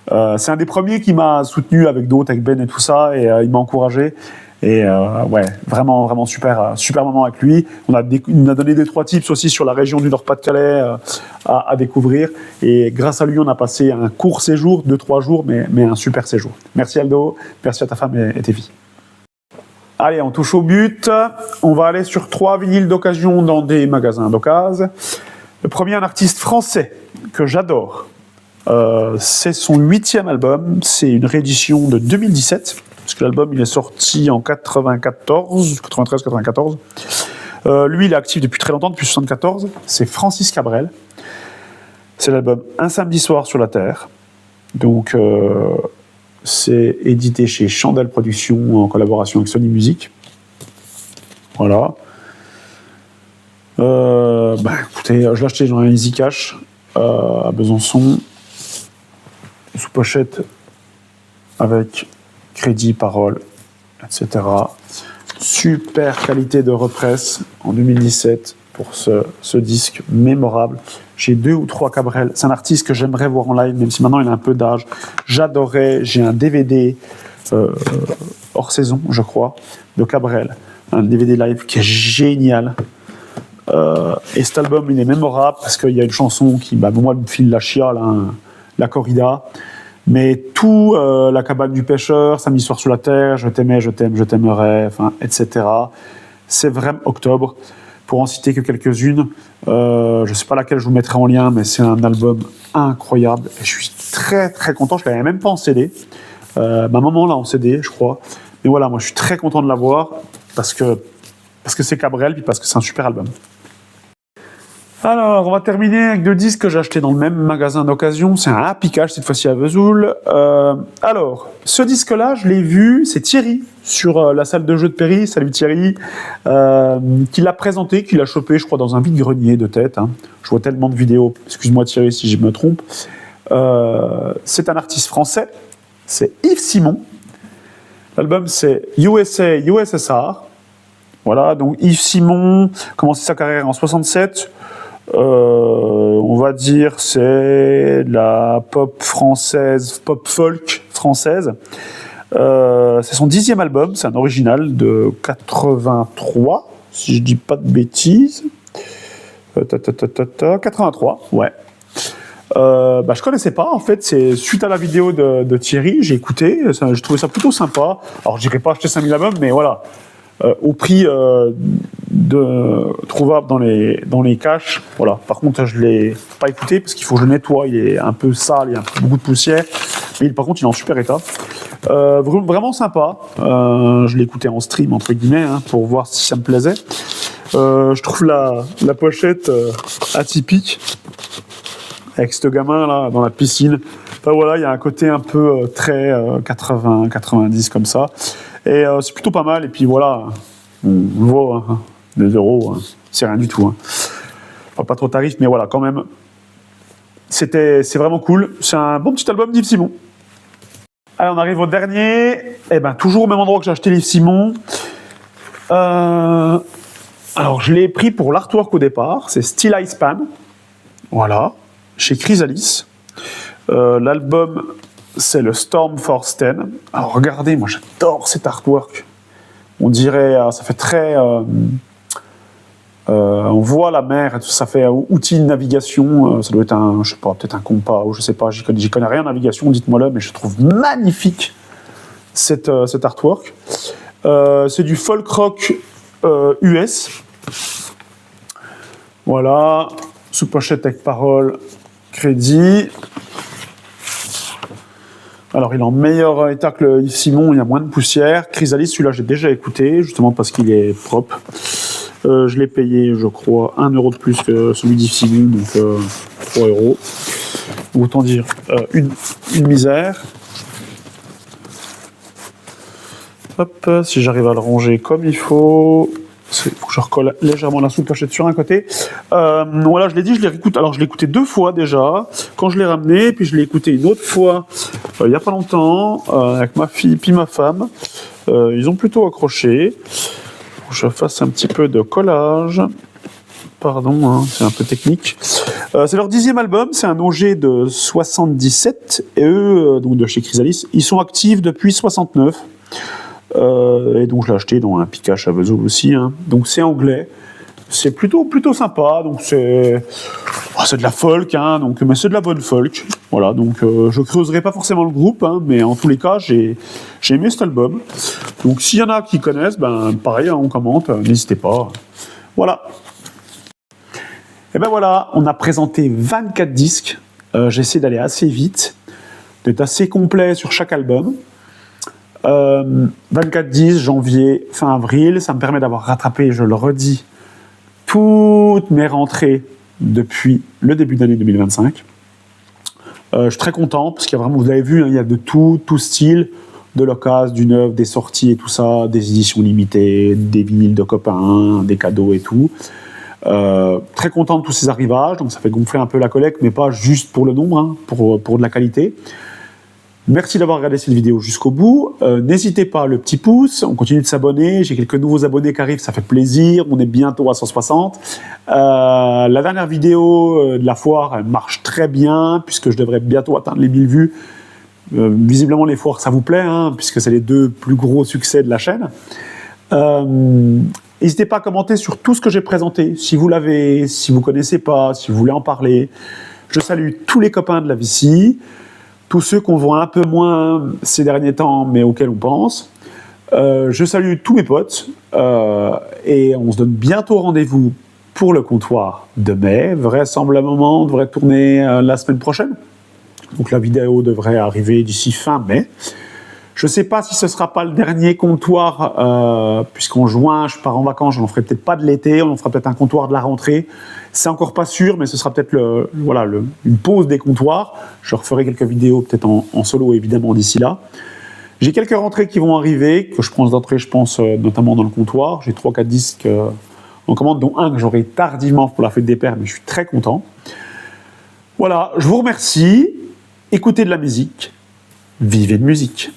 C'est un des premiers qui m'a soutenu avec d'autres, avec Ben et tout ça, et il m'a encouragé. Et ouais, vraiment super moment avec lui. Il m'a donné 2-3 tips aussi sur la région du Nord-Pas-de-Calais à découvrir. Et grâce à lui, on a passé un court séjour, 2-3 jours, mais un super séjour. Merci Aldo, merci à ta femme et tes filles. Allez, on touche au but. On va aller sur 3 vinyles d'occasion dans des magasins d'occasion. Le premier, un artiste français que j'adore. C'est son 8e album. C'est une réédition de 2017. Parce que l'album, il est sorti en 93-94. Lui, il est actif depuis très longtemps, depuis 74. C'est Francis Cabrel. C'est l'album Un samedi soir sur la Terre. Donc, c'est édité chez Chandelle Productions en collaboration avec Sony Music. Voilà. Écoutez, je l'ai acheté dans un Easy Cash à Besançon. Sous pochette avec crédit, parole, etc. Super qualité de represse en 2017 pour ce disque mémorable. J'ai 2 ou 3 Cabrel. C'est un artiste que j'aimerais voir en live, même si maintenant il a un peu d'âge. J'adorais. J'ai un DVD hors saison, je crois, de Cabrel. Un DVD live qui est génial. Et cet album, il est mémorable parce qu'il y a une chanson qui, moi, me file la chiale, hein, la corrida. Mais tout, la cabane du pêcheur, Samedi soir sur la terre, je t'aimais, je t'aime, je t'aimerais, enfin, etc. C'est vraiment Octobre, pour en citer que quelques-unes. Je ne sais pas laquelle je vous mettrai en lien, mais c'est un album incroyable. Et je suis très très content. Je ne l'avais même pas en CD. Ma maman l'a en CD, je crois. Mais voilà, moi je suis très content de l'avoir parce que c'est Cabrel, puis parce que c'est un super album. Alors, on va terminer avec 2 disques que j'ai achetés dans le même magasin d'occasion. C'est un Happy Cash, cette fois-ci à Vesoul. Alors, ce disque-là, je l'ai vu, c'est Thierry, sur la salle de jeu de Péry. Salut Thierry. Qui l'a présenté, qui l'a chopé, je crois, dans un vide-grenier de tête. Hein. Je vois tellement de vidéos. Excuse-moi Thierry si je me trompe. C'est un artiste français. C'est Yves Simon. L'album, c'est USA, USSR. Voilà, donc Yves Simon, commencé sa carrière en 67. On va dire c'est la pop française, pop folk française. C'est son 10e album, c'est un original de 83, si je dis pas de bêtises. 83, ouais. Je connaissais pas, en fait, c'est suite à la vidéo de Thierry, j'ai écouté, j'ai trouvé ça plutôt sympa. Alors je dirais pas acheter 5000 albums, mais voilà. Au prix trouvable dans les caches. Voilà. Par contre, je ne l'ai pas écouté parce qu'il faut que je le nettoie. Il est un peu sale, il y a beaucoup de poussière. Mais par contre, il est en super état. Vraiment sympa. Je l'ai écouté en stream, entre guillemets, hein, pour voir si ça me plaisait. Je trouve la pochette atypique avec ce gamin là dans la piscine. Enfin, voilà, il y a un côté un peu très 80-90 comme ça. Et c'est plutôt pas mal. Et puis voilà, on le voit, hein, 2 €, hein, c'est rien du tout. Hein. Pas trop tarif, mais voilà, quand même. C'est vraiment cool. C'est un bon petit album d'Yves Simon. Allez, on arrive au dernier. Toujours au même endroit que j'ai acheté l'Yves Simon. Alors, je l'ai pris pour l'artwork au départ. C'est Still I Span. Voilà, chez Chrysalis. L'album, c'est le Storm Force 10. Alors regardez, moi j'adore cet artwork. On dirait, ça fait très... on voit la mer et tout ça, fait outil de navigation. Ça doit être je sais pas, peut-être un compas, ou je sais pas, j'y connais rien en navigation, dites-moi-le, mais je trouve magnifique cet artwork. C'est du folk rock US. Voilà, sous pochette avec parole, crédit. Alors, il est en meilleur état que le Yves Simon, il y a moins de poussière. Chrysalis, celui-là, j'ai déjà écouté, justement parce qu'il est propre. Je l'ai payé, je crois, 1 € de plus que celui d'Yves Simon, donc 3 €. Autant dire une misère. Hop, si j'arrive à le ranger comme il faut. Il faut que je recolle légèrement la sous-pochette sur un côté. Voilà, je l'ai dit, je l'ai réécouté. Alors, je l'ai écouté 2 fois déjà, quand je l'ai ramené, puis je l'ai écouté une autre fois, il n'y a pas longtemps, avec ma fille puis ma femme. Ils ont plutôt accroché. Faut que je fasse un petit peu de collage. Pardon, hein, c'est un peu technique. C'est leur 10e album, c'est un OG de 77, et eux, donc de chez Chrysalis, ils sont actifs depuis 69. Et donc je l'ai acheté dans un Pikachu à Vesoul aussi, hein. Donc c'est anglais, c'est plutôt sympa, donc c'est de la folk, hein, donc, mais c'est de la bonne folk, voilà, donc je creuserai pas forcément le groupe, hein, mais en tous les cas j'ai aimé cet album, donc s'il y en a qui connaissent, ben pareil, hein, on commente, n'hésitez pas, voilà. Et ben voilà, on a présenté 24 disques, j'essaie d'aller assez vite, d'être assez complet sur chaque album. 24-10, janvier, fin avril, ça me permet d'avoir rattrapé, je le redis, toutes mes rentrées depuis le début d'année 2025. Je suis très content, parce qu'il y a vraiment, vous l'avez vu, hein, il y a de tout style, de l'occasion, du neuf, des sorties et tout ça, des éditions limitées, des vinyles de copains, des cadeaux et tout. Très content de tous ces arrivages, donc ça fait gonfler un peu la collecte, mais pas juste pour le nombre, hein, pour de la qualité. Merci d'avoir regardé cette vidéo jusqu'au bout. N'hésitez pas, le petit pouce, on continue de s'abonner. J'ai quelques nouveaux abonnés qui arrivent, ça fait plaisir. On est bientôt à 160. La dernière vidéo de la foire, elle marche très bien, puisque je devrais bientôt atteindre les 1000 vues. Visiblement, les foires, ça vous plaît, hein, puisque c'est les 2 plus gros succès de la chaîne. N'hésitez pas à commenter sur tout ce que j'ai présenté. Si vous l'avez, si vous ne connaissez pas, si vous voulez en parler. Je salue tous les copains de la VC. Tous ceux qu'on voit un peu moins ces derniers temps, mais auxquels on pense. Je salue tous mes potes et on se donne bientôt rendez-vous pour le comptoir de mai. Vraisemblablement, on devrait tourner la semaine prochaine. Donc la vidéo devrait arriver d'ici fin mai. Je ne sais pas si ce ne sera pas le dernier comptoir, puisqu'en juin, je pars en vacances, je n'en ferai peut-être pas de l'été, on en fera peut-être un comptoir de la rentrée. C'est encore pas sûr, mais ce sera peut-être une pause des comptoirs. Je referai quelques vidéos, peut-être en solo, évidemment, d'ici là. J'ai quelques rentrées qui vont arriver, que je pense d'entrée, je pense, notamment dans le comptoir. J'ai 3-4 disques en commande, dont un que j'aurai tardivement pour la fête des pères, mais je suis très content. Voilà, je vous remercie. Écoutez de la musique. Vivez de musique.